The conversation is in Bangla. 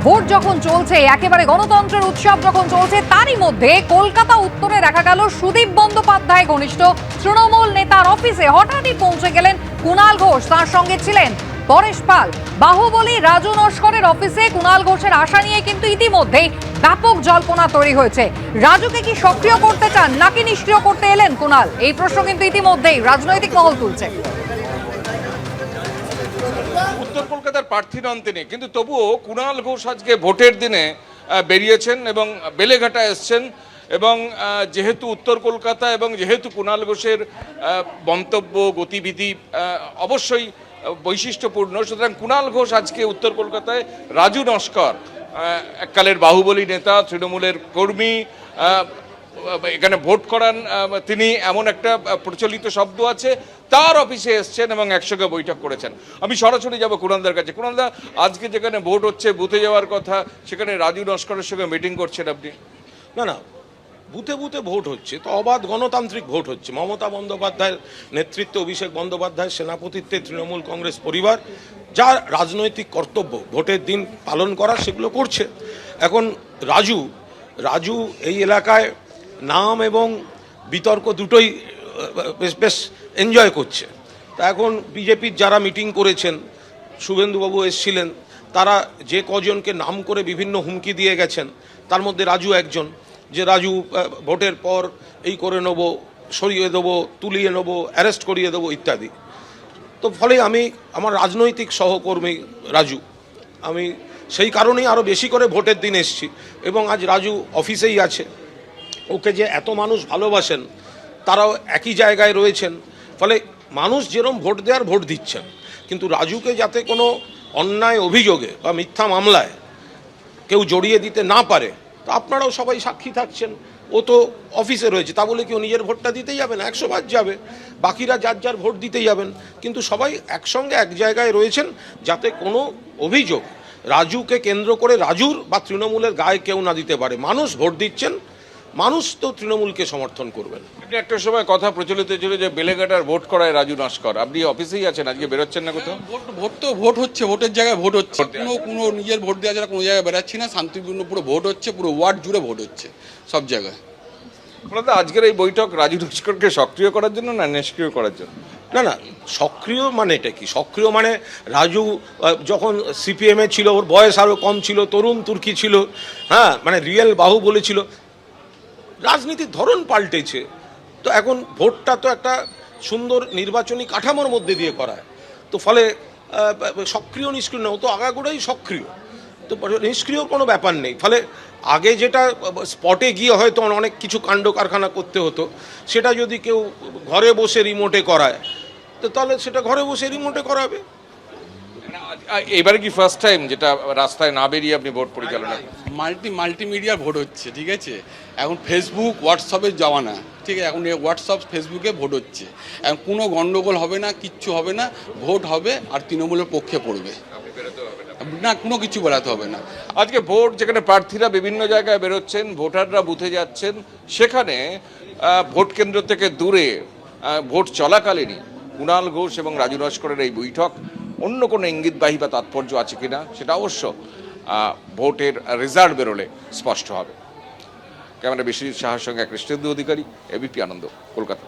ভোট যখন চলছে, একেবারে গণতন্ত্রের উৎসব যখন চলছে, তারই মধ্যে কলকাতা উত্তরে দেখা গেল সুদীপ বন্দ্যোপাধ্যায় ঘনিষ্ঠ তৃণমূল নেতার অফিসে হঠাৎই পৌঁছে গেলেন কুণাল ঘোষ। তার সঙ্গে ছিলেন পরেশ পাল। বাহুবলী রাজু নস্করের অফিসে কুণাল ঘোষের আশা নিয়ে কিন্তু ইতিমধ্যেই ব্যাপক জল্পনা তৈরি হয়েছে। রাজুকে কি সক্রিয় করতে চান নাকি নিষ্ক্রিয় করতে এলেন কুণাল, এই প্রশ্ন কিন্তু ইতিমধ্যেই রাজনৈতিক মহল তুলছে। উত্তর কলকাতার প্রার্থী নন তিনি, কিন্তু তবুও কুণাল ঘোষ আজকে ভোটের দিনে বেরিয়েছেন এবং বেলেঘাটা এসছেন। এবং যেহেতু উত্তর কলকাতা এবং যেহেতু কুণাল ঘোষের মন্তব্য গতিবিধি অবশ্যই বৈশিষ্ট্যপূর্ণ, সুতরাং কুণাল ঘোষ আজকে উত্তর কলকাতায় রাজু নস্কর, এককালের বাহুবলী নেতা, তৃণমূলের কর্মী, এখানে ভোট করান তিনি, এমন একটা প্রচলিত শব্দ আছে, তার অফিসে এসছেন এবং একসঙ্গে বৈঠক করেছেন। আমি সরাসরি যাব কুণালদার কাছে। কুণালদা, আজকে যেখানে ভোট হচ্ছে, বুথে যাওয়ার কথা, সেখানে রাজু নস্করের সঙ্গে মিটিং করছেন আপনি? না, বুথে বুথে ভোট হচ্ছে, তো অবাধ গণতান্ত্রিক ভোট হচ্ছে। মমতা বন্দ্যোপাধ্যায়ের নেতৃত্বে, অভিষেক বন্দ্যোপাধ্যায়ের সেনাপতিত্বে তৃণমূল কংগ্রেস পরিবার যার রাজনৈতিক কর্তব্য ভোটের দিন পালন করা, সেগুলো করছে। এখন রাজু এই এলাকায় নাম এবং বিতর্ক দুটোই বেশ এনজয় করছে। তা এখন বিজেপির যারা মিটিং করেছেন, শুভেন্দুবাবু এসেছিলেন, তারা যে কজনকে নাম করে বিভিন্ন হুমকি দিয়ে গেছেন, তার মধ্যে রাজু একজন, যে রাজু ভোটের পর এই করে নেবো, সরিয়ে দেবো, তুলিয়ে নেবো, অ্যারেস্ট করিয়ে দেবো ইত্যাদি। তো ফলে আমি আমার রাজনৈতিক সহকর্মী রাজু, আমি সেই কারণেই আরও বেশি করে ভোটের দিন এসেছি। এবং আজ রাজু অফিসেই আছে, ওকে যে এত মানুষ ভালোবাসেন, তারাও একই জায়গায় রয়েছেন। ফলে মানুষ যেরকম ভোট দেওয়ার ভোট দিচ্ছেন, কিন্তু রাজুকে যাতে কোনো অন্যায় অভিযোগে বা মিথ্যা মামলায় কেউ জড়িয়ে দিতে না পারে, তো আপনারাও সবাই সাক্ষী থাকছেন। ও তো অফিসে রয়েছে, তা বলে কেউ নিজের ভোটটা দিতেই যাবেন? 100 বার যাবে, বাকিরা যার ভোট দিতে যাবেন, কিন্তু সবাই একসঙ্গে এক জায়গায় রয়েছেন, যাতে কোনো অভিযোগ রাজুকে কেন্দ্র করে রাজুর বা তৃণমূলের গায়ে কেউ না দিতে পারে। মানুষ ভোট দিচ্ছেন, মানুষ তো তৃণমূলকে সমর্থন করবেন। আপনি একটা সময় কথা প্রচলিত ছিল যে বেলেঘাটার ভোট করায় রাজু নস্কর, আপনি অফিসেই আছেন, আজকে বেরোচ্ছেন না কোথাও? ভোট হচ্ছে, ভোটের জায়গায় ভোট হচ্ছে, কোনো নিজের ভোট দেওয়া যারা কোনো জায়গায় বেরাচ্ছি না, শান্তিপূর্ণ পুরো ভোট হচ্ছে, পুরো ওয়ার্ড জুড়ে ভোট হচ্ছে সব জায়গায়। আজকের এই বৈঠক রাজু নস্করকে সক্রিয় করার জন্য না নিষ্ক্রিয় করার জন্য? না, সক্রিয় মানে এটা কি? সক্রিয় মানে রাজু যখন সিপিএমে ছিল, ওর বয়স আরও কম ছিল, তরুণ তুর্কি ছিল, হ্যাঁ, মানে রিয়েল বাহুবলী ছিল। রাজনীতির ধরন পাল্টেছে, তো এখন ভোটটা তো একটা সুন্দর নির্বাচনী কাঠামোর মধ্যে দিয়ে করায়, তো ফলে সক্রিয় নিষ্ক্রিয় না, ও তো আগাগোড়াই সক্রিয়, তো নিষ্ক্রিয় কোনো ব্যাপার নেই। ফলে আগে যেটা স্পটে গিয়ে হয়তো অনেক কিছু কাণ্ড কারখানা করতে হতো, সেটা যদি কেউ ঘরে বসে রিমোটে করায়, তো তাহলে সেটা ঘরে বসে রিমোটে করাবে। এবারে কি ফার্স্ট টাইম যেটা রাস্তায় না বেরিয়ে আপনি ভোট পরিচালনা? মাল্টিমিডিয়ার ভোট হচ্ছে, ঠিক আছে। এখন ফেসবুক হোয়াটসঅ্যাপের জামানা, ঠিক আছে। এখন হোয়াটসঅ্যাপ ফেসবুকে ভোট হচ্ছে, এখন কোনো গন্ডগোল হবে না, কিচ্ছু হবে না, ভোট হবে আর তৃণমূলের পক্ষে পড়বে না, কোনো কিছু বেড়াতে হবে না। আজকে ভোট যেখানে প্রার্থীরা বিভিন্ন জায়গায় বেরোচ্ছেন, ভোটাররা বুথে যাচ্ছেন, সেখানে ভোট কেন্দ্র থেকে দূরে ভোট চলাকালীনই কুণাল ঘোষ এবং রাজু নস্করের এই বৈঠক অন্য কোনো ইঙ্গিতবাহী বা তাৎপর্য আছে কিনা, সেটা অবশ্য ভোটের রেজাল্ট বেরোলে স্পষ্ট হবে। ক্যামেরা বিশ্বজিৎ সাহার সঙ্গে কৃষ্ণেন্দু অধিকারী, এবিপি আনন্দ, কলকাতা।